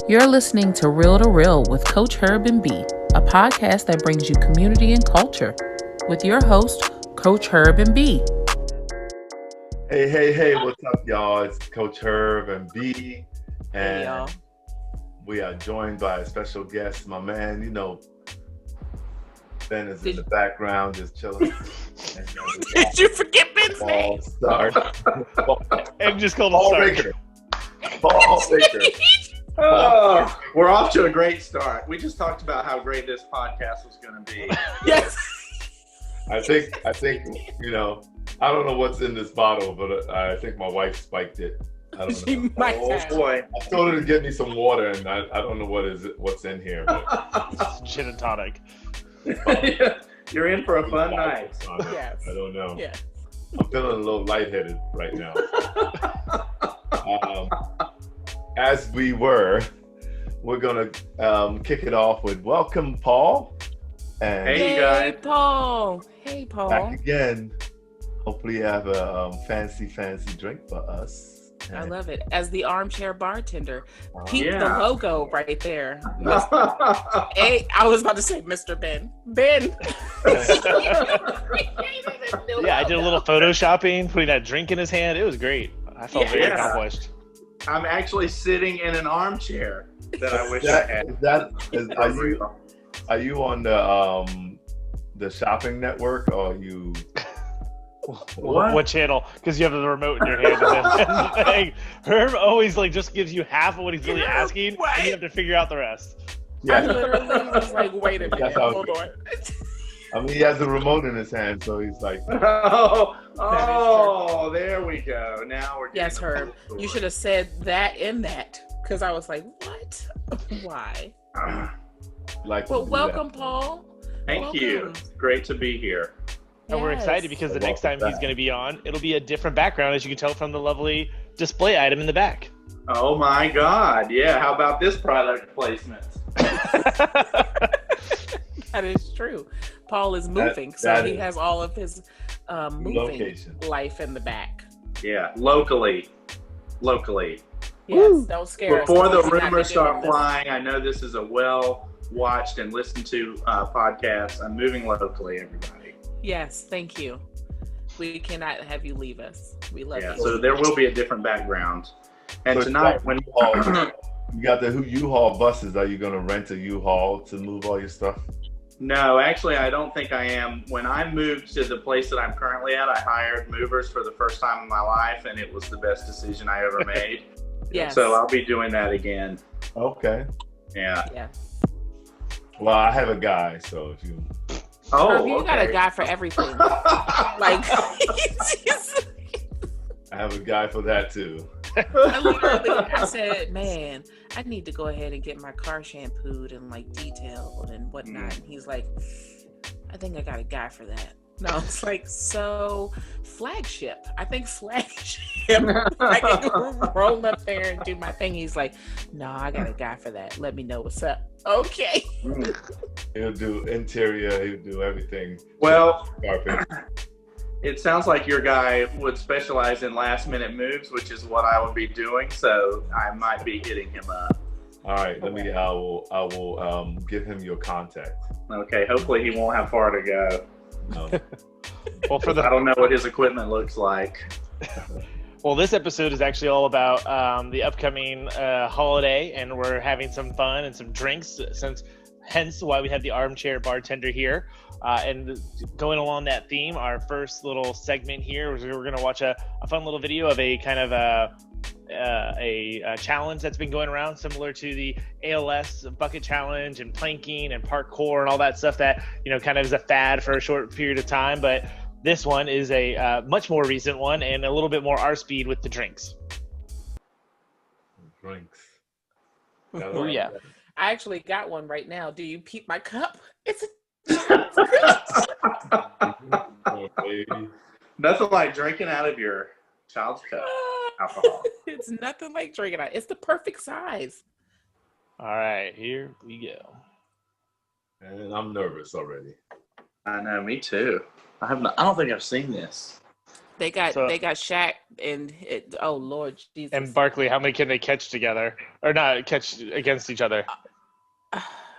You're listening to Real with Coach Herb and B, a podcast that brings you community and culture with your host, Coach Herb and B. Hey, what's up, y'all? It's Coach Herb and B, and Hey, y'all. we are joined by a special guest, my man. You know, Ben is in the background just chilling. Did you forget Ben's name? And just called Paul him Raker. Paul Raker. Oh, we're off to a great start. We just talked about how great this podcast was going to be. Yes. I think, you know, I don't know what's in this bottle, but I think my wife spiked it. I don't know. She might have. Boy. I told her to get me some water, and I don't know what's in here. But gin and tonic. You're in for a fun night. Yes. I don't know. Yes. I'm feeling a little lightheaded right now. As we're gonna kick it off with welcome, Paul. And Hey, you guys. Hey, Paul. back again. Hopefully you have a fancy drink for us. I love it. As the armchair bartender, peep yeah. the logo right there. Hey, I was about to say Mr. Ben. Yeah, I did a little photoshopping, putting that drink in his hand. It was great. I felt very Yeah. accomplished. I'm actually sitting in an armchair that I wish I had. Are you on the shopping network, or are you? What channel? Because you have the remote in your hand. And then, Herb always just gives you half of what he's really asking, and you have to figure out the rest. I literally was like, wait a minute, hold on. I mean, he has the remote in his hand, so he's like. Oh, there we go. Now we're getting Yes, Herb. You should have said that in that, because I was like, what? Why? But welcome, Paul. Thank you. Great to be here. And we're excited because the next time he's going to be on, it'll be a different background, as you can tell from the lovely display item in the back. Oh my God. Yeah. How about this product placement? That is true. Paul is moving, so he has all of his moving location life in the back. Yeah. Locally. Yes, don't scare us. Before the rumors start flying, I know this is a well-watched and listened to podcast. I'm moving locally, everybody. Yes, thank you. We cannot have you leave us. We love you. So there will be a different background. And so tonight, when you got the U-Haul buses, are you going to rent a U-Haul to move all your stuff? No, actually, I don't think I am. When I moved to the place that I'm currently at, I hired movers for the first time in my life, and it was the best decision I ever made. Yes. So I'll be doing that again. Okay. Yeah. Well, I have a guy, so if you. Oh, you got a guy for everything. I have a guy for that too. I said, man, I need to go ahead and get my car shampooed and detailed and whatnot. And he's like, I think I got a guy for that. No, it's like, so Flagship. I think Flagship. I can roll up there and do my thing. He's like, no, I got a guy for that. Let me know what's up. Okay. He'll do interior. He'll do everything. Well, carpet. It sounds like your guy would specialize in last minute moves, which is what I would be doing. So I might be hitting him up. All right. I will give him your contact. Okay. Hopefully he won't have far to go. No. Well, I don't know what his equipment looks like. Well, this episode is actually all about the upcoming holiday, and we're having some fun and some drinks, hence why we have the armchair bartender here. And going along that theme, our first little segment here is we're going to watch a fun little video of a kind of a challenge that's been going around, similar to the ALS bucket challenge and planking and parkour and all that stuff that kind of is a fad for a short period of time. But this one is a much more recent one and a little bit more our speed with the drinks. Oh yeah, I actually got one right now. Do you peep my cup? It's a Nothing like drinking out of your child's cup. Alcohol. It's nothing like drinking out. It's the perfect size. All right, here we go. And I'm nervous already. I know, me too. I don't think I've seen this. They got So- Shaq and oh Lord Jesus. And Barkley, how many can they catch together, or not catch against each other?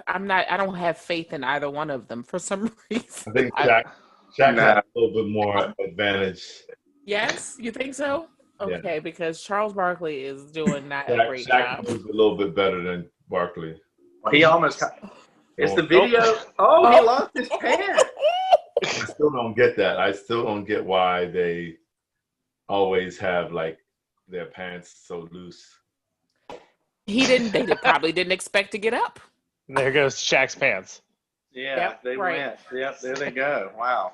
I don't have faith in either one of them for some reason. I think Shaq had a little bit more advantage. Yes, you think so? Yeah. Okay, because Charles Barkley is doing not a great Shaq job. moves a little bit better than Barkley. Well, he almost. It's the video. Oh, he lost his pants. I still don't get that. I still don't get why they always have like their pants so loose. They probably didn't expect to get up. There goes Shaq's pants. Yeah, Yep, they right. went. Yep, there they go. Wow.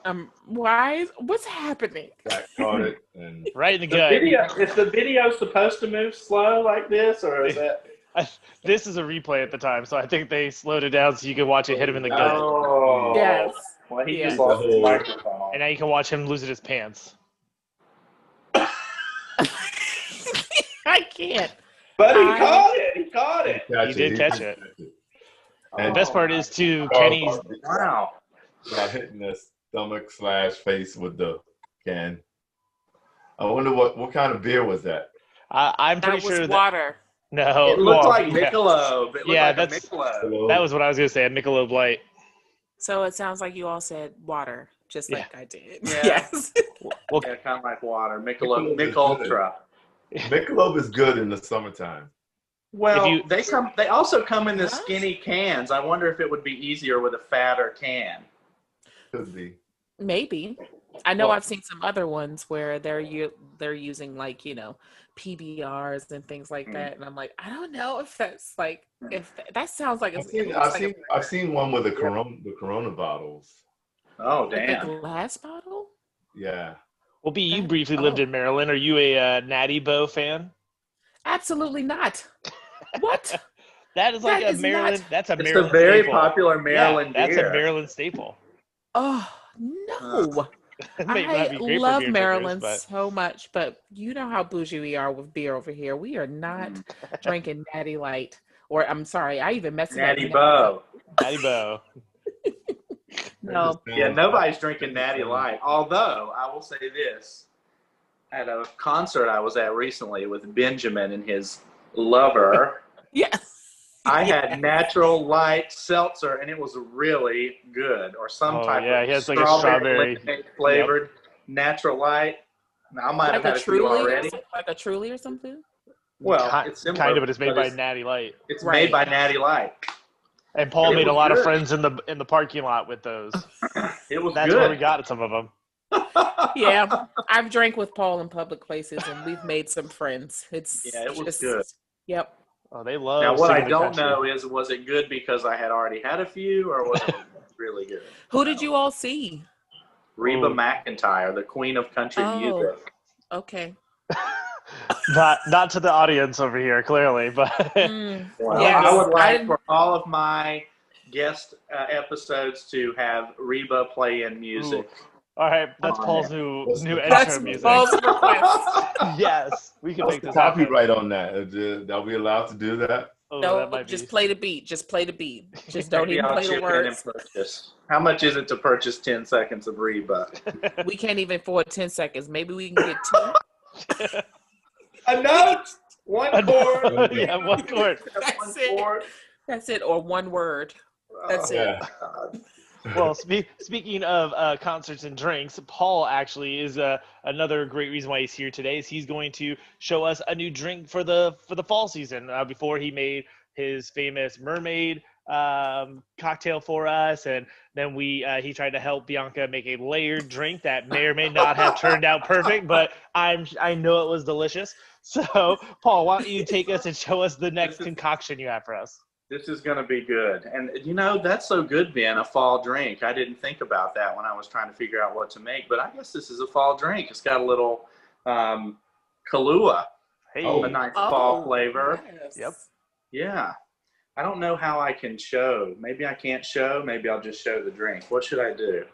What's happening? Shaq caught it and Right in the gut. Is the video supposed to move slow like this, or is that? This is a replay at the time, so I think they slowed it down so you can watch it hit him in the gut. Oh. Yes. Well, he Yeah. just lost his microphone. And now you can watch him losing his pants. I can't. But he caught it. He caught it. He did catch it. And The best part is too, Kenny's. Wow. Got hit in the stomach/face with the can. I wonder what kind of beer was that? I'm pretty That was sure water. No. It looked like yeah. Michelob. It looked Yeah, like that's- a Michelob. That was what I was going to say, a Michelob Light. So it sounds like you all said water, just Yeah. like I did. Yeah. Yes. Well, Yeah, kind of like water. Michelob Mick is Ultra. Michelob is good in the summertime. Well, they also come in the skinny cans. I wonder if it would be easier with a fatter can. Could be. Maybe. I know Well- I've seen some other ones where they're using like, PBRs and things like that, and I'm like, I don't know if that's like that sounds like I've seen one with the Corona bottles. Oh, like damn. a glass bottle. Yeah. well, B, you briefly lived in Maryland. Are you a Natty Boh fan? Absolutely not. What? That is like That a is Maryland. not- That's a It's Maryland a very staple. popular Maryland That's beer. a Maryland staple. Oh no. It may not I be great for love beer Maryland drinkers, so much, but you know how bougie we are with beer over here. We are not drinking Natty Light, or I'm sorry, I even messed it up. Natty Boh. Natty Boh. No. Yeah, nobody's drinking Natty Light. Although, I will say this. At a concert I was at recently with Benjamin and his lover, Yes. I had natural light seltzer, and it was really good. Or some type yeah, of he has like a strawberry lemonade flavored natural light. Now, I might have had a few already. Like a Truly or something. Well, it's similar. Kind of, but it's made by it's, Natty Light. it's Right. made by Natty Light. And Paul It made a was lot of good. friends in the parking lot with those. It was That's where we good. got some of them. Yeah, I've drank with Paul in public places, and we've made some friends. It's Yeah, it was just, good. Yep. Oh, they love. Now, what I singing the don't country. know is, was it good because I had already had a few, or was it really good? Who did you all see? Reba Ooh. McEntire, the queen of country Oh. music. Okay. Not to the audience over here, clearly, but Mm. Well, Yes. I would I like didn't- for all of my guest episodes to have Reba play in music. all right, that's Oh, Paul's man. new That's intro music. Paul's request. Yes, we can What's make the this happen. copyright on that? Are we allowed to do that? Oh, No, that might just be. play the beat. Just play the beat. Just don't Maybe even I'll play the chip in and words. purchase. How much is it to purchase 10 seconds of Reba? We can't even afford 10 seconds. Maybe we can get 2. A note! One chord. Yeah, one chord. That's it. That's it. Or one word. That's it. Yeah. Well, speaking of concerts and drinks, Paul actually is another great reason why he's here today. Is he's going to show us a new drink for the fall season. Before he made his famous mermaid cocktail for us, and then he tried to help Bianca make a layered drink that may or may not have turned out perfect, but I know it was delicious. So, Paul, why don't you take us and show us the next concoction you have for us? This is going to be good. And, that's so good, Ben, a fall drink. I didn't think about that when I was trying to figure out what to make, but I guess this is a fall drink. It's got a little Kahlua, Hey, a nice fall flavor. Yes. Yep. Yeah. I don't know how I can show. Maybe I can't show. Maybe I'll just show the drink. What should I do?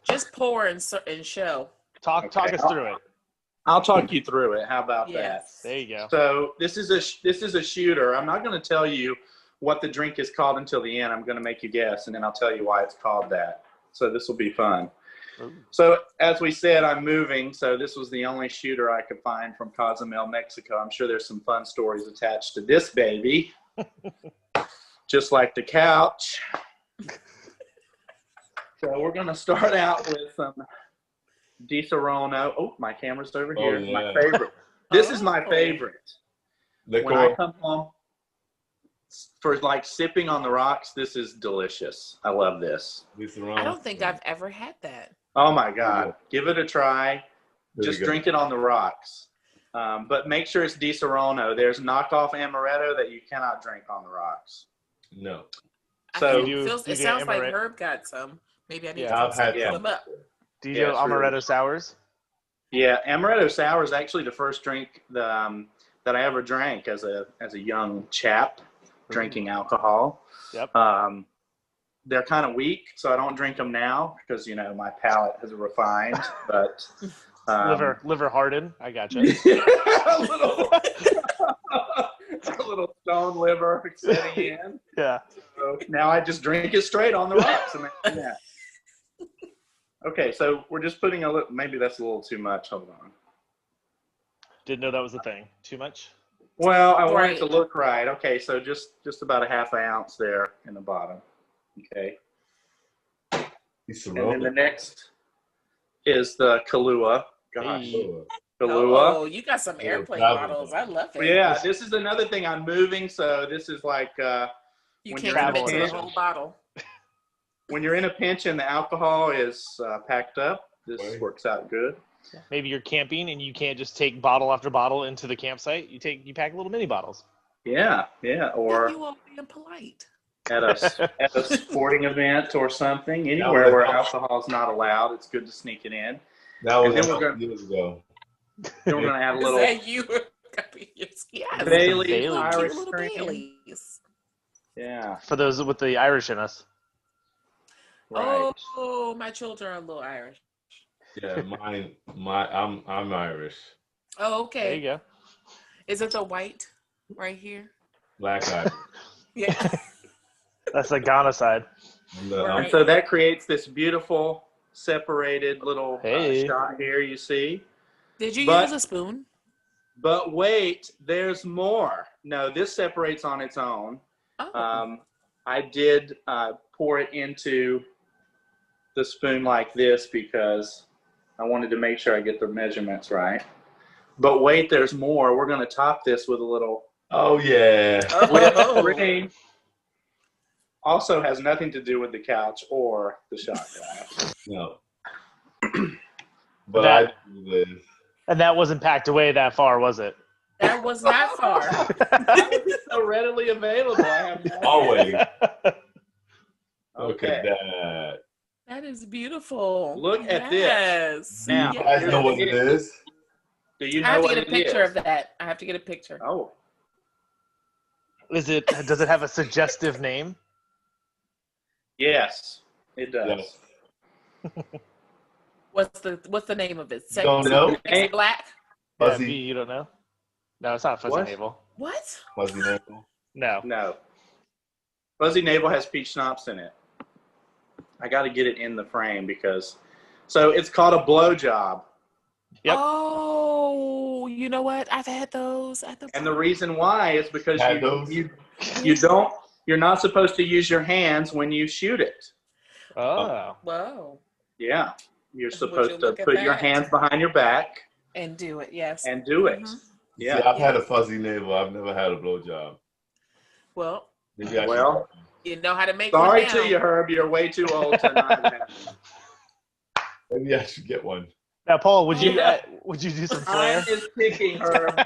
Just pour and show. talk us through it. I'll talk you through it. How about Yes. There you go. that? So this is a shooter. I'm not going to tell you what the drink is called until the end. I'm going to make you guess, and then I'll tell you why it's called that. So this will be fun. So as we said, I'm moving. So this was the only shooter I could find from Cozumel, Mexico. I'm sure there's some fun stories attached to this baby. Just like the couch. So we're going to start out with some Di Serono. Oh, my camera's over here. yeah. My favorite. This is my favorite. When I come home for like sipping on the rocks, this is delicious. I love this. I don't think I've ever had that. Oh my God. Give it a try. Just drink it on the rocks. But make sure it's Di Serono. There's knockoff amaretto that you cannot drink on the rocks. No. So it sounds like Herb got some. Maybe I need to I've had them up. Do you do amaretto sours? Yeah, amaretto sour is actually the first drink that I ever drank as a young chap drinking alcohol. Yep. They're kind of weak, so I don't drink them now because my palate has refined. But liver hardened. I gotcha. a little stone liver setting in. Yeah. So now I just drink it straight on the rocks. Yeah. Okay, so we're just putting a little. Maybe that's a little too much. Hold on. Didn't know that was a thing. Too much? Well, I want it to look right. Okay, so just about a half an ounce there in the bottom. Okay. And then the next is the Kahlua. Gosh. Kahlua. Oh, you got some airplane bottles. I love it. Yeah, this is another thing. I'm moving, so this is like you can't commit to the whole bottle. When you're in a pinch and the alcohol is packed up, this works out good. Maybe you're camping and you can't just take bottle after bottle into the campsite. You pack little mini bottles. Yeah. Or you all being polite. At a sporting event or something, anywhere where alcohol is not allowed, it's good to sneak it in. That was years ago. Then we're going to add a little Bailey's Irish Baileys. Yeah. For those with the Irish in us. Right. Oh, my children are a little Irish. Yeah, I'm Irish. Oh, okay. There you go. Is it the white right here? Black Irish. Yeah. That's the Ghana side. And so that creates this beautiful separated little shot here, you see. Did you use a spoon? But wait, there's more. No, this separates on its own. Oh. I did pour it into the spoon like this because I wanted to make sure I get the measurements right. But wait, there's more. We're going to top this with a little. Oh, yeah. Whipped cream. Also has nothing to do with the couch or the shot glass. No. But I do this. And that wasn't packed away that far, was it? That was not far. That was so readily available. I have no Always. Okay. Look at that. That is beautiful. Look at this. Now, you guys know what it is? Do you know I have to what get a picture of that. I have to get a picture. Oh. Does it have a suggestive name? Yes, it does. Yes. What's the name of it? Don't know? Sexy Black? Fuzzy. Yeah, you don't know? No, it's not Fuzzy Navel. What? Fuzzy Navel. No. Fuzzy Navel has peach schnapps in it. I got to get it in the frame because, so it's called a blowjob. Yep. Oh, you know what? I've had those. And the reason why is because you're not supposed to use your hands when you shoot it. Oh. Whoa. Yeah. You're supposed to put your hands behind your back. And do it, yes. And do it. Mm-hmm. Yeah. See, I've had a fuzzy navel. I've never had a blowjob. Well, you know how to make sorry one to you, Herb. You're way too old to not have one. Maybe I should get one. Now, Paul, would you do some flair? Time is ticking, Herb.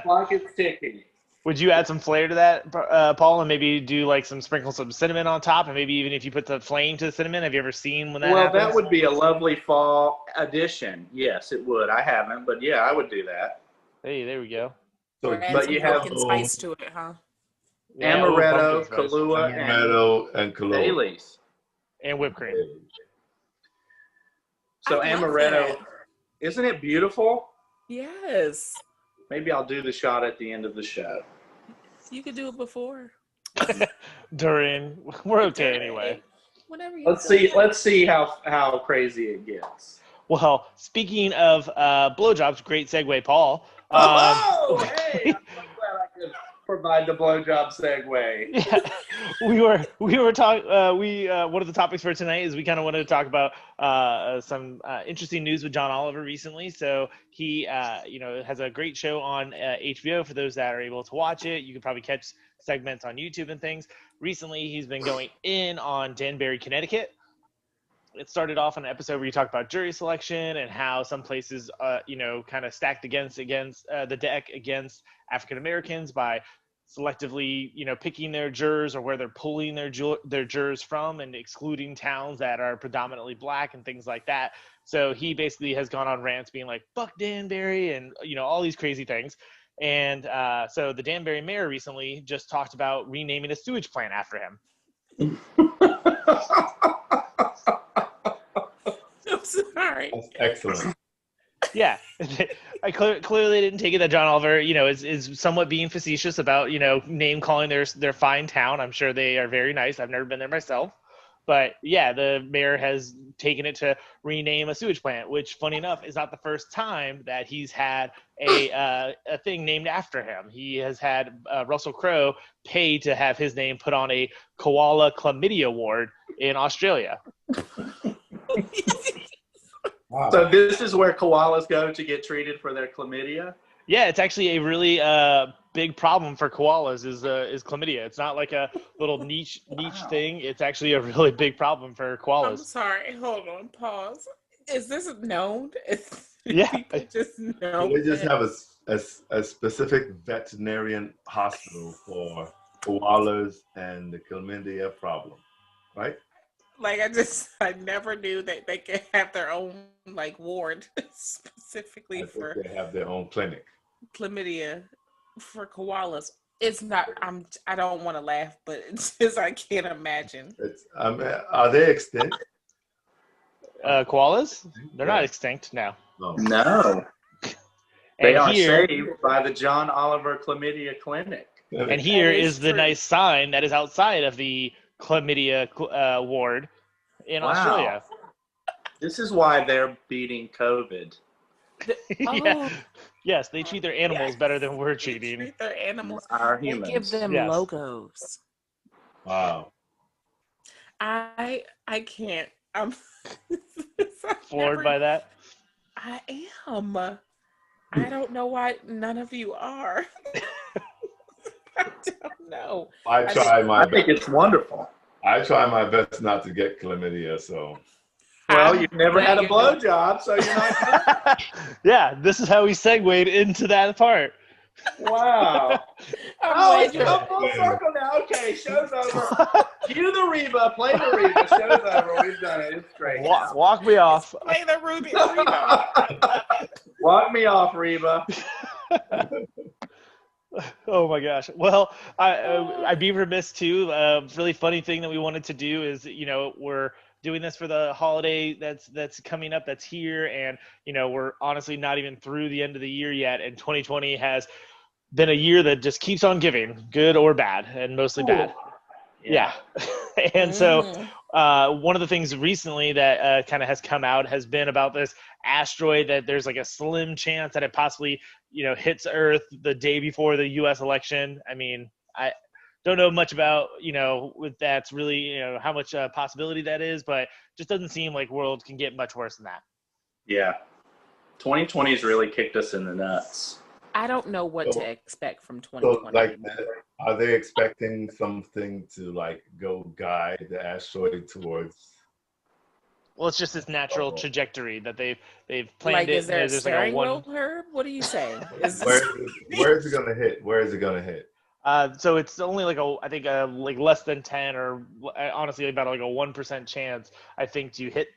Clock is ticking. Would you add some flair to that, Paul, and maybe do like sprinkle some cinnamon on top, and maybe even if you put the flame to the cinnamon? Have you ever seen when that happens? Well, that would be a lovely fall addition. Yes, it would. I haven't, but yeah, I would do that. Hey, there we go. So, but you have spice to it, huh? Amaretto, Kahlua, and Bailey's. And whipped cream. So amaretto, isn't it beautiful? Yes. Maybe I'll do the shot at the end of the show. You could do it before. During. We're okay anyway. Whenever you Let's see how crazy it gets. Well, speaking of blowjobs, great segue, Paul. Hey, I'm so glad I could provide the blowjob segue. Yeah, we were talking. One of the topics for tonight is we kind of wanted to talk about some interesting news with John Oliver recently. So he, has a great show on HBO for those that are able to watch it. You can probably catch segments on YouTube and things. Recently, he's been going in on Danbury, Connecticut. It started off on an episode where you talked about jury selection and how some places, kind of stacked against the deck against African Americans by selectively, picking their jurors or where they're pulling their jurors from and excluding towns that are predominantly black and things like that. So he basically has gone on rants being like, "Fuck Danbury," and all these crazy things. And so the Danbury mayor recently just talked about renaming a sewage plant after him. I'm sorry. That's excellent. Yeah, I clearly didn't take it that John Oliver, is somewhat being facetious about, name calling their fine town. I'm sure they are very nice. I've never been there myself, but yeah, the mayor has taken it to rename a sewage plant, which, funny enough, is not the first time that he's had a thing named after him. He has had Russell Crowe pay to have his name put on a koala chlamydia ward in Australia. Wow. So this is where koalas go to get treated for their chlamydia? Yeah, it's actually a really big problem for koalas is chlamydia. It's not like a little niche thing. It's actually a really big problem for koalas. I'm sorry. Hold on. Pause. Is this known? Yeah. People just know. So they just have a specific veterinarian hospital for koalas and the chlamydia problem, right? Like, I never knew that they could have their own, ward specifically for They have their own clinic. chlamydia for koalas. It's not, I don't want to laugh, but it's just, I can't imagine. Are they extinct? Koalas? They're not extinct now. No. They are saved by the John Oliver Chlamydia Clinic. And here is the nice sign that is outside of the chlamydia ward in Australia. This is why they're beating COVID. Yeah. Yes, they treat their animals better than we're treating. They treat their animals. Our They humans. give them logos. Wow. I can't. I'm Floored by that? I am. I don't know why none of you are. I don't know. I think it's wonderful. I try my best not to get chlamydia, so. Well, you've never had a blowjob, so you're not. Yeah, this is how we segued into that part. Wow. It's come full circle now. Okay, show's over. Cue the Reba. Play the Reba. Show's over. We've done it. It's great. Walk me off. Play the Reba. Walk me off, Reba. Oh my gosh. Well, I'd be remiss too. Really funny thing that we wanted to do is, we're doing this for the holiday that's coming up, that's here, and we're honestly not even through the end of the year yet, and 2020 has been a year that just keeps on giving, good or bad, and mostly bad. Yeah. And so one of the things recently that kind of has come out has been about this asteroid that there's like a slim chance that it possibly hits Earth the day before the U.S. election. I mean, I don't know much about with that's really how much possibility that is, but just doesn't seem like world can get much worse than that. Yeah, 2020 has really kicked us in the nuts. I don't know what to expect from 2020. So, are they expecting something to go guide the asteroid towards? Well, it's just this natural trajectory that they've planned. Is there a steering wheel, Herb? What are you saying? Where is it gonna hit? Where is it gonna hit? So it's only I think less than 10, or honestly about a 1% chance, I think, to hit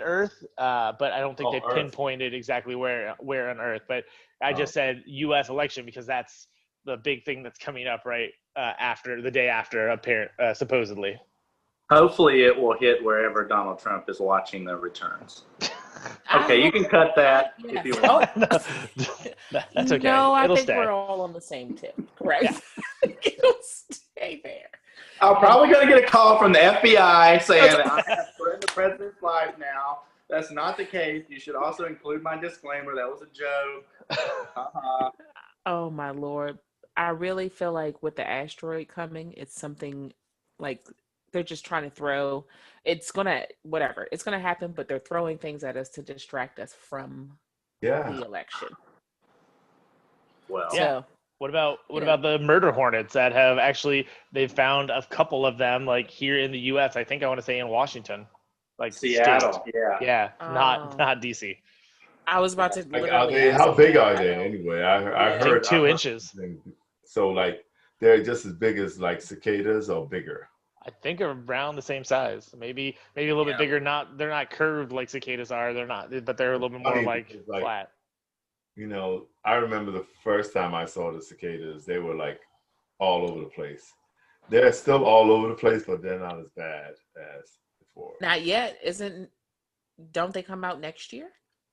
Earth. But I don't think they pinpointed exactly where on Earth. But I just said U.S. election because that's the big thing that's coming up right after the day after, supposedly. Hopefully it will hit wherever Donald Trump is watching the returns. Okay, you can cut that if you want. That's okay. No, I It'll think stay. we're all on the same tip, right? Yeah. It'll stay there. I'm probably going to get a call from the FBI saying I have threatened the president's life now. That's not the case. You should also include my disclaimer. That was a joke. Oh my Lord. I really feel like with the asteroid coming, it's something like they're just trying to throw. It's gonna happen, but they're throwing things at us to distract us from the election. Well, yeah. What about the murder hornets that have actually, they've found a couple of them like here in the U.S. I think I want to say in Washington, like Seattle. state. Yeah, not DC. I was about to Like, literally ask how big that. are they anyway? I heard 2 inches. So like they're just as big as like cicadas or bigger. I think around the same size, maybe a little bit bigger. They're not curved like cicadas are. They're not, but they're a little bit more like flat. You know, I remember the first time I saw the cicadas, they were like all over the place. They're still all over the place, but they're not as bad as before. Not yet. Don't they come out next year?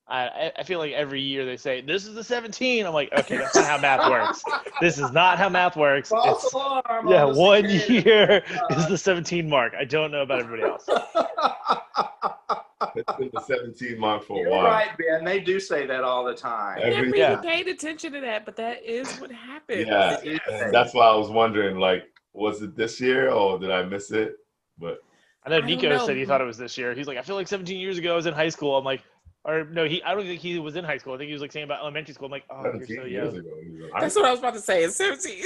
I feel like every year they say, this is the 17. I'm like, okay, that's not how math works. This is not how math works. False alarm. 1 year is the 17 mark. I don't know about everybody else. It's been the 17 mark for a You're while. right, Ben. They do say that all the time. Never even paid attention to that, but that is what happened. Yeah, and that's why I was wondering, like, was it this year or did I miss it? But I know Nico said he thought it was this year. He's like, I feel like 17 years ago I was in high school. I'm like, or no, I don't think he was in high school. I think he was like saying about elementary school. I'm like, oh, you're so young. That's what I was about to say. It's 17.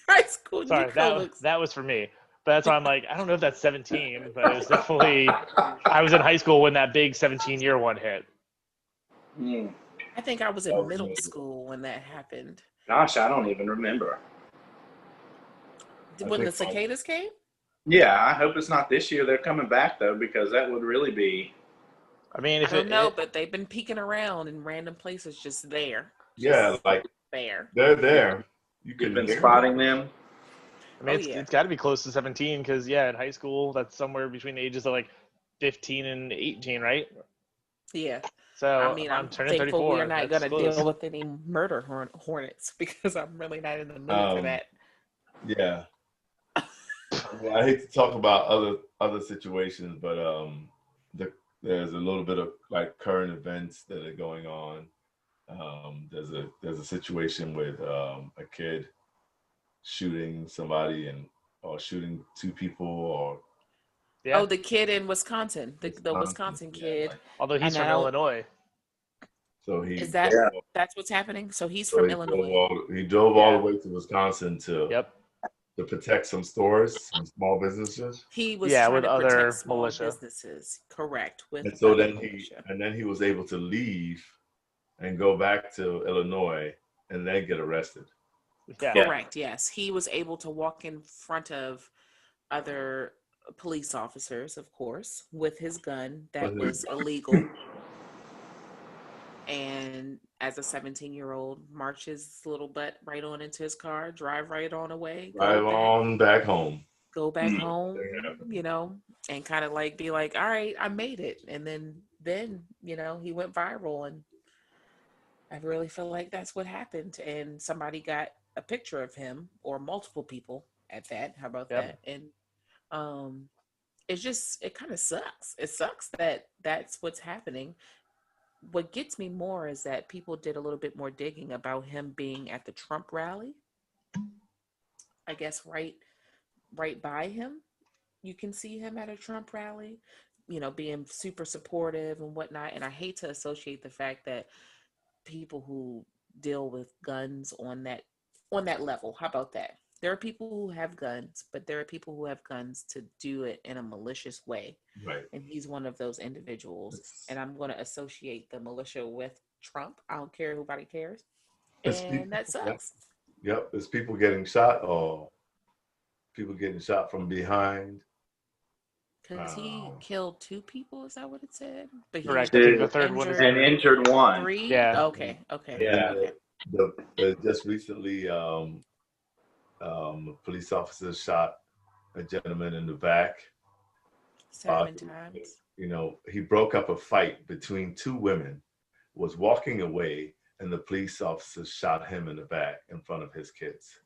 High school. Sorry, that was for me. But that's why I'm like, I don't know if that's 17, but it was definitely, I was in high school when that big 17-year one hit. I think I was in middle school when that happened. Gosh, I don't even remember. When the cicadas came? Yeah, I hope it's not this year. They're coming back, though, because that would really be... I mean, I don't know, but they've been peeking around in random places just there. Yeah, like there. They're there. You've been spotting them? I mean, it's got to be close to 17 because, in high school, that's somewhere between the ages of like 15 and 18, right? Yeah. So, I mean, I'm turning thankful 34. we're not going to deal with any murder hornets because I'm really not in the mood for that. Yeah. Well, I hate to talk about other situations, but there's a little bit of like current events that are going on. There's a situation with a kid shooting somebody or shooting 2 people or oh, the kid in Wisconsin, the Wisconsin kid. Although he's from Illinois. So that's what's happening. So he's from Illinois. He drove all the way to Wisconsin to protect some stores, some small businesses. He was trying with to other protect small militia businesses, correct? And so then he was able to leave and go back to Illinois and then get arrested. Correct. Yes, he was able to walk in front of other police officers, of course, with his gun that was illegal. And as a 17-year-old, march his little butt right on into his car, drive right on away. Drive on back home. Go back home, and kind of like be like, all right, I made it. And then, he went viral. And I really feel like that's what happened. And somebody got a picture of him, or multiple people at that. How about that? And it kind of sucks. It sucks that that's what's happening. What gets me more is that people did a little bit more digging about him being at the Trump rally. I guess right by him, you can see him at a Trump rally, being super supportive and whatnot. And I hate to associate the fact that people who deal with guns on that level. How about that? There are people who have guns, but there are people who have guns to do it in a malicious way. Right. And he's one of those individuals. And I'm going to associate the militia with Trump. I don't care. Nobody cares. And that sucks. Yep. There's people getting shot or people getting shot from behind. Because he killed 2 people. Is that what it said? But correct. I think the third one is injured 1. 3? Yeah. Okay. Yeah. Okay. Just recently, police officers shot a gentleman in the back. 7 times. He broke up a fight between 2 women, was walking away, and the police officers shot him in the back in front of his kids.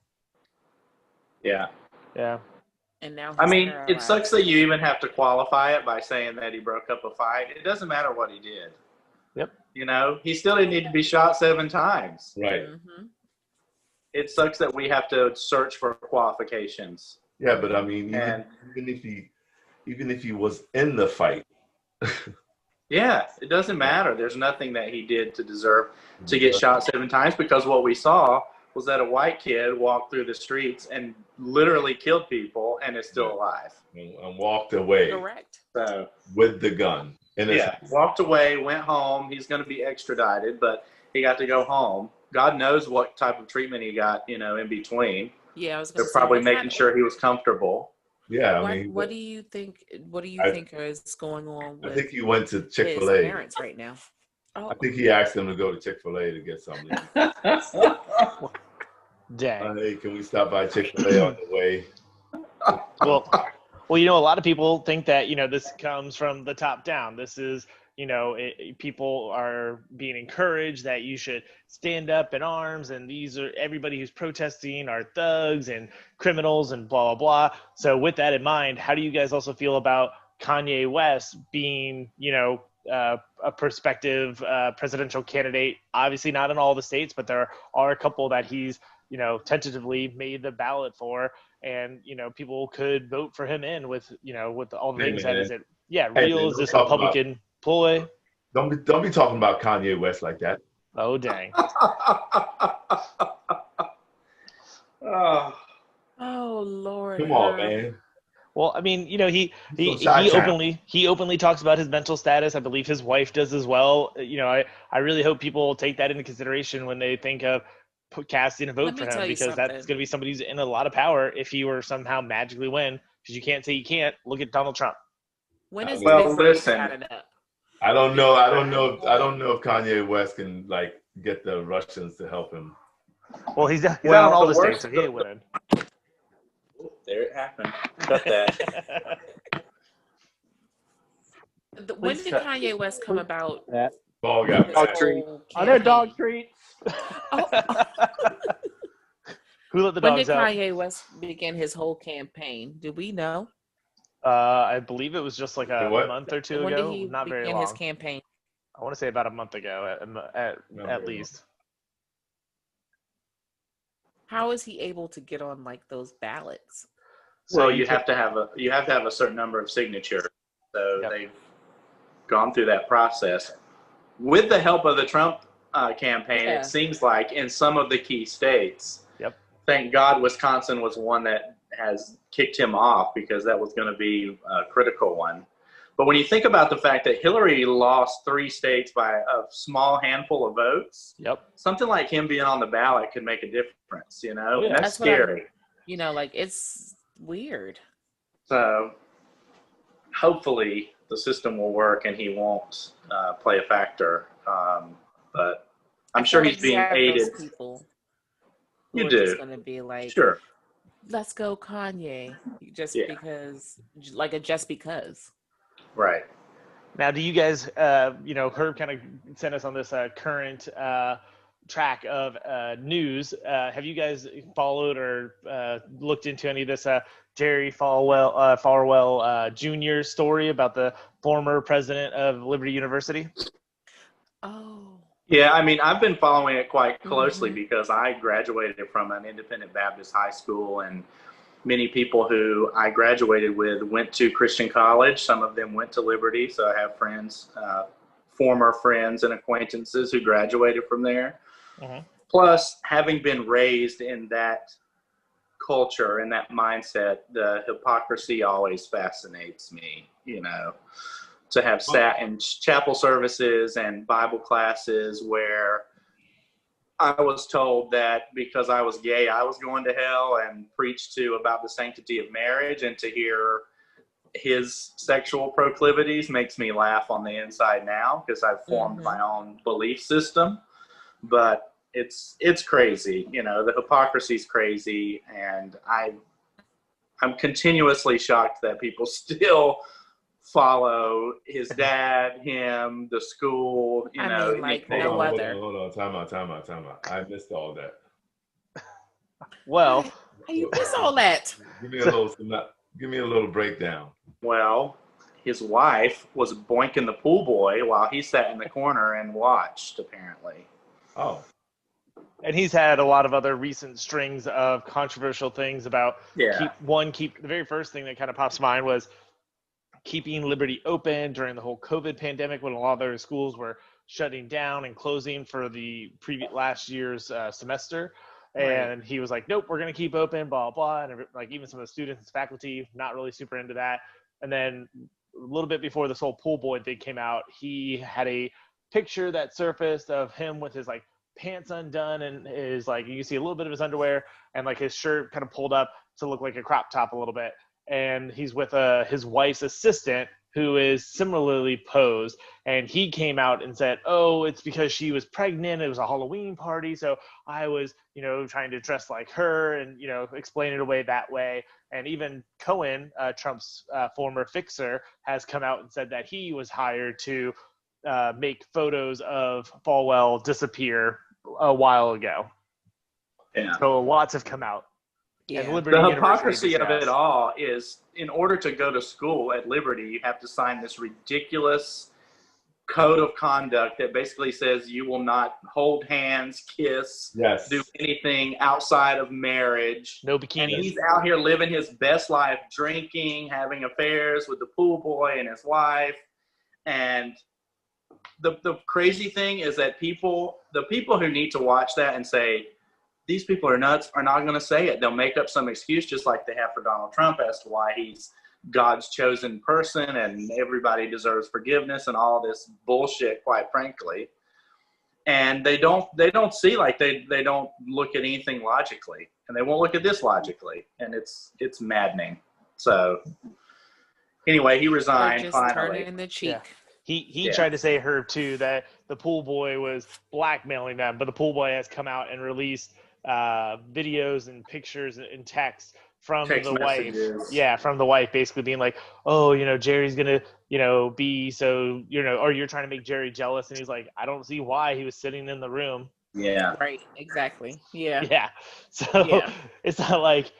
Yeah. Yeah. And now he's I mean, paralyzed. it sucks that you even have to qualify it by saying that he broke up a fight. It doesn't matter what he did. Yep. You know, he still didn't need to be shot 7 times. Right. Mm-hmm. It sucks that we have to search for qualifications. Yeah, but I mean, even if he was in the fight. Yeah, it doesn't matter. There's nothing that he did to deserve to get shot 7 times, because what we saw was that a white kid walked through the streets and literally killed people and is still alive. And walked away. Correct. So with the gun. Walked away, went home. He's going to be extradited, but he got to go home. God knows what type of treatment he got, in between. Yeah, I was going to say. They're probably making sure he was comfortable. Yeah, I mean, what do you think? What do you think is going on with? I think he went to Chick-fil-A. His parents right now. Oh. I think he asked them to go to Chick-fil-A to get something. Dang. Hey, can we stop by Chick-fil-A on the way? Well, a lot of people think that, this comes from the top down. This is, people are being encouraged that you should stand up in arms, and everybody who's protesting are thugs and criminals and blah, blah, blah. So with that in mind, how do you guys also feel about Kanye West being, a prospective presidential candidate? Obviously not in all the states, but there are a couple that he's, tentatively made the ballot for, and, people could vote for him in with all the things that is it. Yeah. Real is this Republican ploy? Don't be talking about Kanye West like that. Oh, dang. Oh, Lord. Come on, man. Well, I mean, he openly talks about his mental status. I believe his wife does as well. I really hope people take that into consideration when they think of casting a vote for him, because that's going to be somebody who's in a lot of power if he were somehow magically win. Because you can't say you can't. Look at Donald Trump. When is listen. I don't know if Kanye West can get the Russians to help him. Well, he's out in all the states, so he ain't winning. There it happened. Cut that. When did Kanye West come about? Dog treats. Are there dog treats? Who let the when dogs did out? Kanye West begin his whole campaign? Do we know? I believe it was just like a month or two when ago. Did he Not very begin long. His campaign. I want to say about a month ago, at least. How is he able to get on those ballots? So you have to have a certain number of signatures. So they've gone through that process with the help of the Trump campaign. It seems like in some of the key states. Yep. Thank God Wisconsin was one that has kicked him off, because that was going to be a critical one. But when you think about the fact that Hillary lost 3 states by a small handful of votes, something like him being on the ballot could make a difference, And that's scary. It's weird. So hopefully the system will work and he won't play a factor. But I'm sure he's being aided. You do. It's going to be sure. Let's go Kanye. Because, just because. Right. Now, do you guys, Herb kind of sent us on this current track of news. Have you guys followed or looked into any of this Jerry Falwell Jr. story about the former president of Liberty University? Oh. Yeah, I mean, I've been following it quite closely because I graduated from an independent Baptist high school, and many people who I graduated with went to Christian college. Some of them went to Liberty, so I have friends, former friends and acquaintances who graduated from there. Plus, having been raised in that culture and that mindset, the hypocrisy always fascinates me, to have sat in chapel services and Bible classes where I was told that because I was gay, I was going to hell, and preached to about the sanctity of marriage, and to hear his sexual proclivities makes me laugh on the inside now, because I've formed my own belief system. But it's crazy, the hypocrisy's crazy, and I'm continuously shocked that people still follow his dad, him, the school, no other. Hold on, time out. I missed all that. Well, you missed all that. Give me a little Give me a little breakdown. Well, his wife was boinking the pool boy while he sat in the corner and watched, apparently. Oh. And he's had a lot of other recent strings of controversial things about Yeah. The very first thing that kind of pops to mind was keeping Liberty open during the whole COVID pandemic when a lot of their schools were shutting down and closing for the last year's semester. And he was like, nope, we're going to keep open, blah, blah. And like even some of the students and faculty, not really super into that. And then a little bit before this whole pool boy thing came out, he had a picture that surfaced of him with his like pants undone and his like, you can see a little bit of his underwear and like his shirt kind of pulled up to look like a crop top a little bit. And he's with his wife's assistant who is similarly posed. And he came out and said, oh, it's because she was pregnant. It was a Halloween party. So I was, trying to dress like her and, explain it away that way. And even Cohen, Trump's former fixer, has come out and said that he was hired to make photos of Falwell disappear a while ago. Yeah. So lots have come out. Yeah. And Liberty The University hypocrisy of it all is, in order to go to school at Liberty, you have to sign this ridiculous code of conduct that basically says you will not hold hands, kiss, do anything outside of marriage. No bikinis. And he's out here living his best life, drinking, having affairs with the pool boy and his wife. And the crazy thing is that the people who need to watch that and say, these people are nuts, are not going to say it. They'll make up some excuse just like they have for Donald Trump as to why he's God's chosen person and everybody deserves forgiveness and all this bullshit, quite frankly. And they don't see, like they don't look at anything logically, and they won't look at this logically, and it's maddening. So anyway, he resigned just finally. Turn it in the cheek. Yeah. He tried to say her too that the pool boy was blackmailing them, but the pool boy has come out and released videos and pictures and texts from Text the messages. wife. Yeah, from the wife basically being like, oh, Jerry's gonna, be so, or you're trying to make Jerry jealous. And he's like, I don't see why. He was sitting in the room. Yeah. Right. Exactly. Yeah. Yeah. So it's not like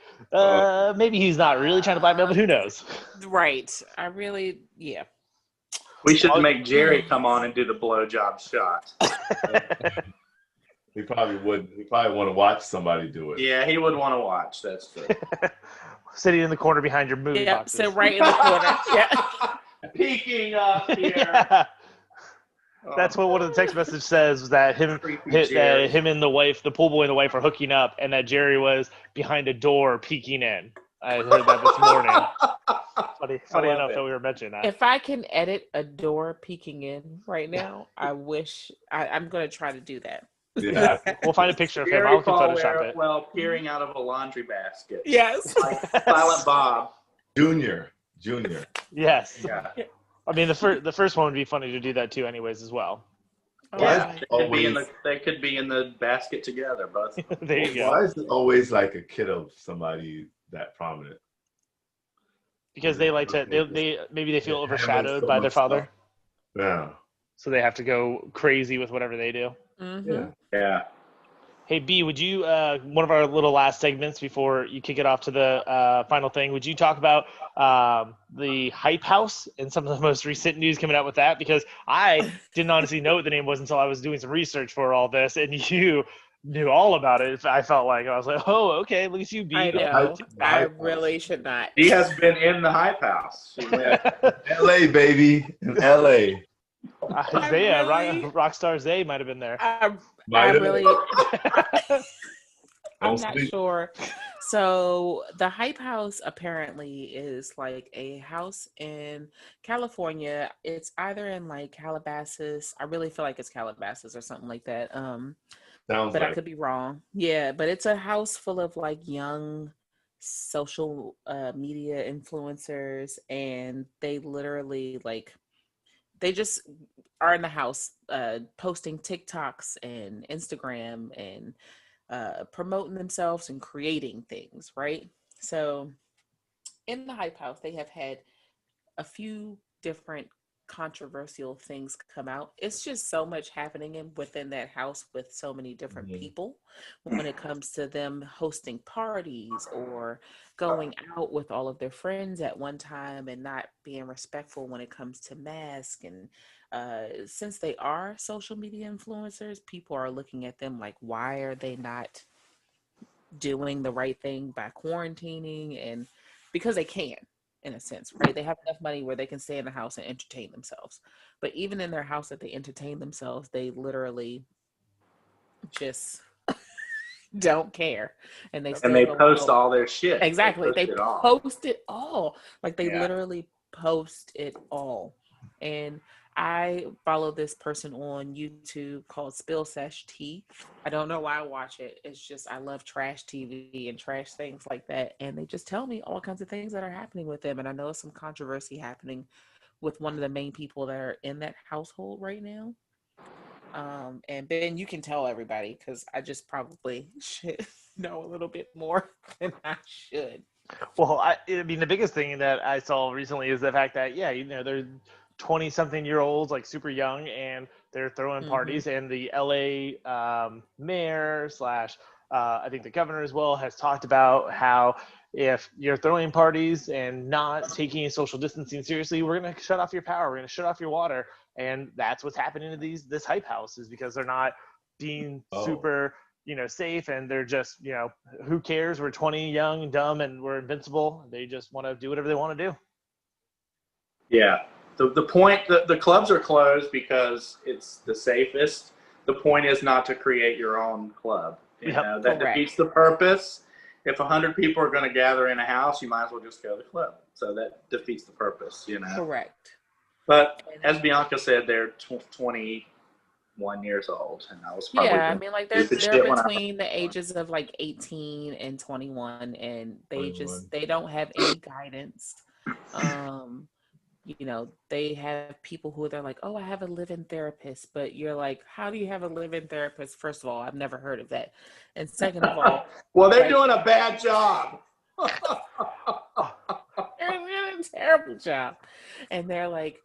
maybe he's not really trying to blackmail, but who knows? Right. We should make Jerry come on and do the blowjob shot. He probably wouldn't. He probably want to watch somebody do it. Yeah, he would want to watch. That's true. Sitting in the corner behind your movie boxes. Sit right in the corner. Yeah. Peeking up here. Yeah. That's what one of the text messages says, that him and the wife, the pool boy and the wife, are hooking up, and that Jerry was behind a door peeking in. I heard that this morning. Funny enough that we were mentioning that. If I can edit a door peeking in right now, I wish I'm going to try to do that. Yeah. We'll find a picture of him. I'll Photoshop it. Well, peering out of a laundry basket. Yes. Like Silent Bob. Junior. Yes. Yeah. I mean, the first one would be funny to do that too, anyways, as well. Yeah, they could be in the basket together, both. There you go. Why is it always like a kid of somebody that prominent? Because they like to, maybe they feel overshadowed by their father. Yeah. So they have to go crazy with whatever they do. Mm-hmm. Yeah. Hey, B, would you, one of our little last segments before you kick it off to the final thing, would you talk about the Hype House and some of the most recent news coming out with that? Because I didn't honestly know what the name was until I was doing some research for all this, and you knew all about it. I felt like, I was like, oh, okay, at least you B. I know. I really should not. He has been in the Hype House. LA, baby. In LA. Isaiah, Rockstar Zay might have been there. I'm not sure. So the Hype House apparently is like a house in California. It's either in like Calabasas. I really feel like it's Calabasas or something like that. But I could be wrong. Yeah, but it's a house full of like young social media influencers, and they literally they just are in the house posting TikToks and Instagram and promoting themselves and creating things, right? So in the Hype House, they have had a few different controversial things come out. It's just so much happening within that house with so many different people when it comes to them hosting parties or going out with all of their friends at one time and not being respectful when it comes to masks. And since they are social media influencers, people are looking at them like, why are they not doing the right thing by quarantining? And because they can, in a sense, right? They have enough money where they can stay in the house and entertain themselves. But even in their house that they entertain themselves, they literally just don't care. And they still post all their shit. Exactly. They post it all. Like they literally post it all. And I follow this person on YouTube called Spill Sesh Tea. I don't know why I watch it. It's just I love trash TV and trash things like that. And they just tell me all kinds of things that are happening with them. And I know some controversy happening with one of the main people that are in that household right now. And Ben, you can tell everybody because I just probably should know a little bit more than I should. Well, I mean, the biggest thing that I saw recently is the fact that, they're 20-something-year-olds, like super young, and they're throwing parties. And the LA mayor / I think the governor as well has talked about how if you're throwing parties and not taking social distancing seriously, we're going to shut off your power. We're going to shut off your water. And that's what's happening to this hype house, is because they're not being super, safe, and they're just, who cares? We're 20, young, dumb, and we're invincible. They just want to do whatever they want to do. Yeah. The point, the clubs are closed because it's the safest. The point is not to create your own club. That defeats the purpose. If 100 people are going to gather in a house, you might as well just go to the club. So that defeats the purpose, Correct. But as Bianca said, they're 21 years old, and I was probably I mean, like they're between the ages of like 18 and 21, and they don't have any guidance. They have people who they're like, oh, I have a live-in therapist, but you're like, how do you have a live-in therapist? First of all, I've never heard of that, and second of all, well, they're doing a bad job. They're doing a terrible job, and they're like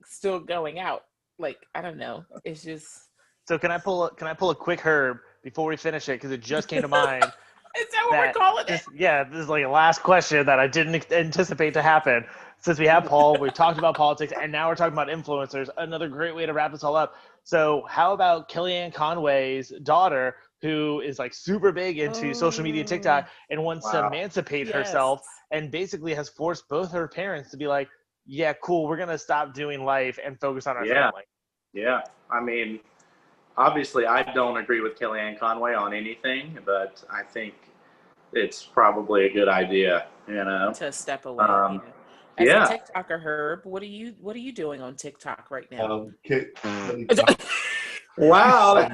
still going out. Like, I don't know. It's just. So can I pull a quick Herb before we finish it, because it just came to mind. Is that what we're calling it? Yeah, this is like a last question that I didn't anticipate to happen. Since we have Paul, we've talked about politics, and now we're talking about influencers. Another great way to wrap this all up. So how about Kellyanne Conway's daughter, who is like super big into social media, TikTok, and wants to emancipate herself, and basically has forced both her parents to be like, yeah, cool, we're going to stop doing life and focus on our family. Yeah. I mean, obviously, I don't agree with Kellyanne Conway on anything, but I think it's probably a good idea, to step away. As a TikToker, Herb, what are you doing on TikTok right now? Wow.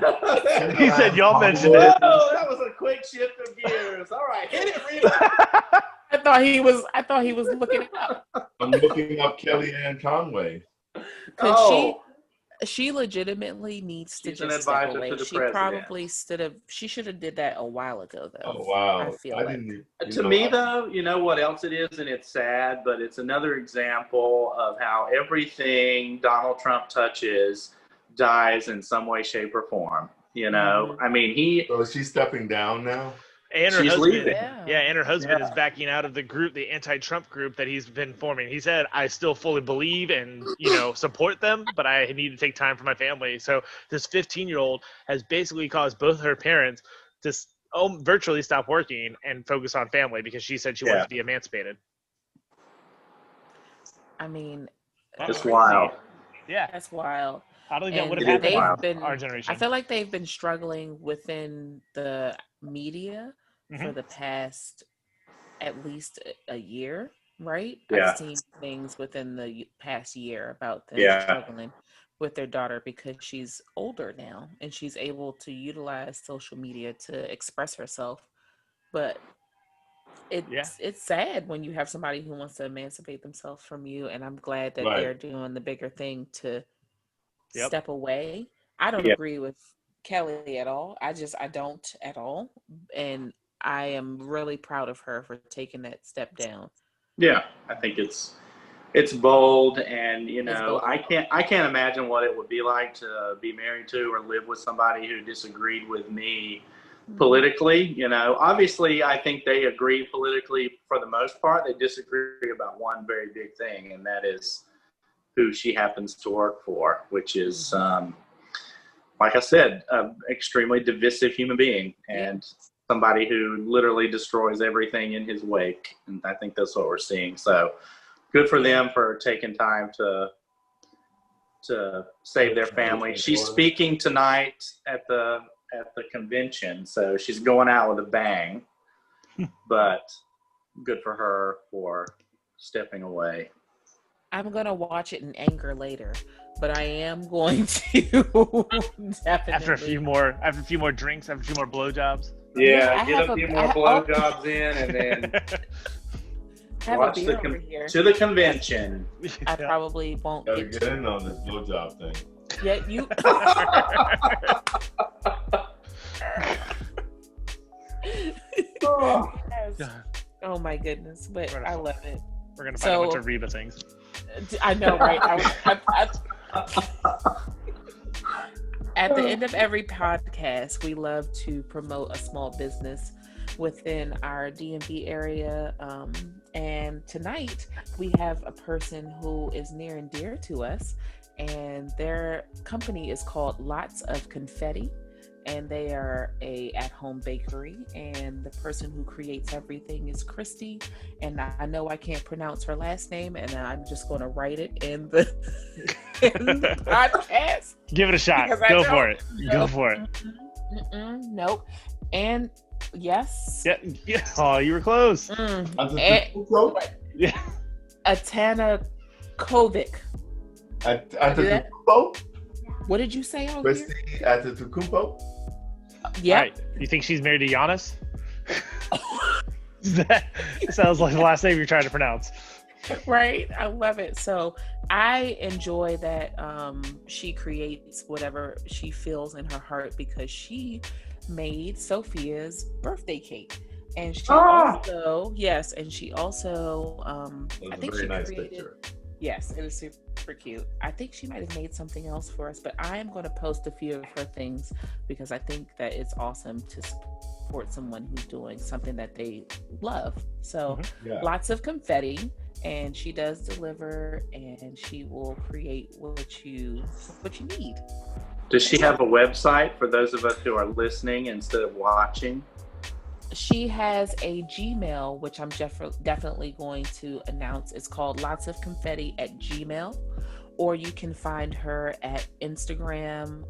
He said y'all mentioned it. Oh, that was a quick shift of gears. All right, hit it, Rita. I thought he was looking it up. I'm looking up Kellyanne Conway. She legitimately needs to just step away. She should have did that a while ago, though. Oh, wow. I feel to me, though, you know what else it is, and it's sad, but it's another example of how everything Donald Trump touches dies in some way, shape, or form. I mean, So is she stepping down now? And her she's husband, leaving. and her husband is backing out of the group, the anti-Trump group that he's been forming. He said, I still fully believe and, support them, but I need to take time for my family. So this 15-year-old has basically caused both her parents to virtually stop working and focus on family because she said she wanted to be emancipated. I mean, it's wild. Yeah. That's wild. I don't think that would have happened in our generation. I feel like they've been struggling within the media for the past at least a year, right? Yeah. I've seen things within the past year about them struggling with their daughter because she's older now and she's able to utilize social media to express herself. But it's sad when you have somebody who wants to emancipate themselves from you, and I'm glad that they're doing the bigger thing to step away. I don't agree with Kelly at all. I don't at all. And I am really proud of her for taking that step down. Yeah, I think it's it's bold, and I can't imagine what it would be like to be married to or live with somebody who disagreed with me politically. Obviously I think they agree politically for the most part. They disagree about one very big thing, and that is who she happens to work for, which is like I said, an extremely divisive human being, and somebody who literally destroys everything in his wake. And I think that's what we're seeing. So good for them for taking time to save their family. She's speaking tonight at the convention, so she's going out with a bang. But good for her for stepping away. I'm gonna watch it in anger later, but I am going to definitely after a few more drinks, after a few more blowjobs. Yeah, get a few more blowjobs in, and then watch to the convention. I probably won't get in on this blowjob thing. Yeah, you. Oh my goodness, but I love it. We're gonna find a bunch of Reba things. I know, right? At the end of every podcast, we love to promote a small business within our DMV area. And tonight we have a person who is near and dear to us, and their company is called Lots of Confetti. And they are a at-home bakery, and the person who creates everything is Christy. And I know I can't pronounce her last name, and I'm just going to write it in the podcast. Give it a shot. Go for it. Go for it. Nope. And yes. Yeah. Oh, you were close. Yeah. Atana Kovic. What did you say on Christy Atatukumpo? Yeah. Right. You think she's married to Giannis? That sounds like the last name you're trying to pronounce. Right. I love it. So I enjoy that she creates whatever she feels in her heart, because she made Sophia's birthday cake. And she also, I think she created, picture. Yes, it was super cute. I think she might have made something else for us, but I am going to post a few of her things because I think that it's awesome to support someone who's doing something that they love. So Lots of Confetti, and she does deliver, and she will create what you need. Does she have a website for those of us who are listening instead of watching? She has a Gmail, which I'm definitely going to announce. It's called Lots of Confetti at Gmail, or you can find her at Instagram,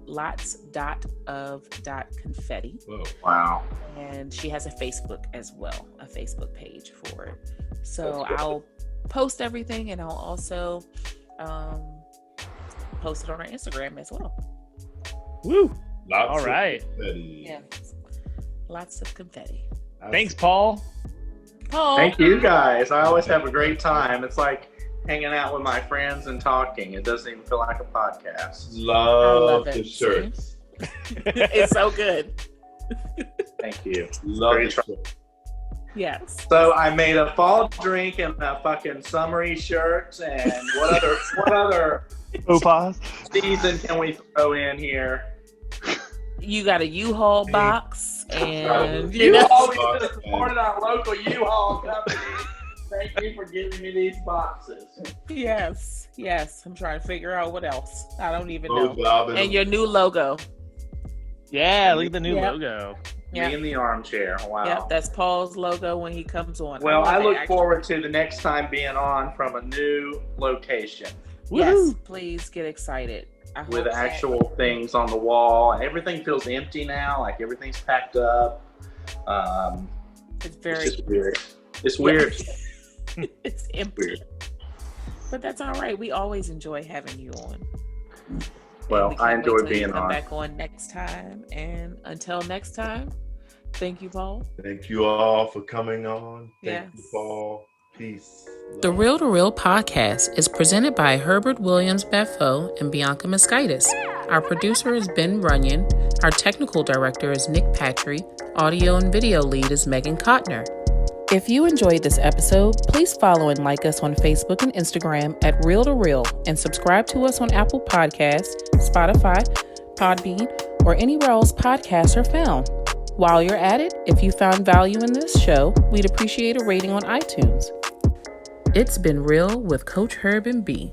lots.of.confetti. Whoa. Wow. And she has a Facebook as well, a Facebook page for it. So I'll post everything, and I'll also post it on our Instagram as well. Woo! Lots All right. Yeah. Lots of confetti. Thanks, Paul. Thank you, guys. I always have a great time. It's like hanging out with my friends and talking. It doesn't even feel like a podcast. Love the shirts. It's so good. Thank you. Love the shirt. Yes. So I made a fall drink and a fucking summery shirt. And what other season can we throw in here? You got a U-Haul box, and you always supported our local U-Haul company. Thank you for giving me these boxes. Yes. I'm trying to figure out what else. I don't even know. And your new logo. Yeah, look at the new logo. Me in the armchair. Wow. Yep, that's Paul's logo when he comes on. Well, I look forward to the next time being on from a new location. Yes, Woo-hoo. please get excited. With actual things on the wall, and everything feels empty now. Like everything's packed up. It's very just weird. It's weird. It's empty. Weird. But that's all right. We always enjoy having you on. Well, I enjoy being come on. Back on next time, and until next time, thank you, Paul. Thank you all for coming on. Thank you, Paul. Peace. The Real to Real podcast is presented by Herbert Williams Beffo and Bianca Moskaitis. Our producer is Ben Runyon. Our technical director is Nick Patry. Audio and video lead is Megan Kotner. If you enjoyed this episode, please follow and like us on Facebook and Instagram at Real to Real, and subscribe to us on Apple Podcasts, Spotify, Podbean, or anywhere else podcasts are found. While you're at it, if you found value in this show, we'd appreciate a rating on iTunes. It's been real with Coach Herb and B.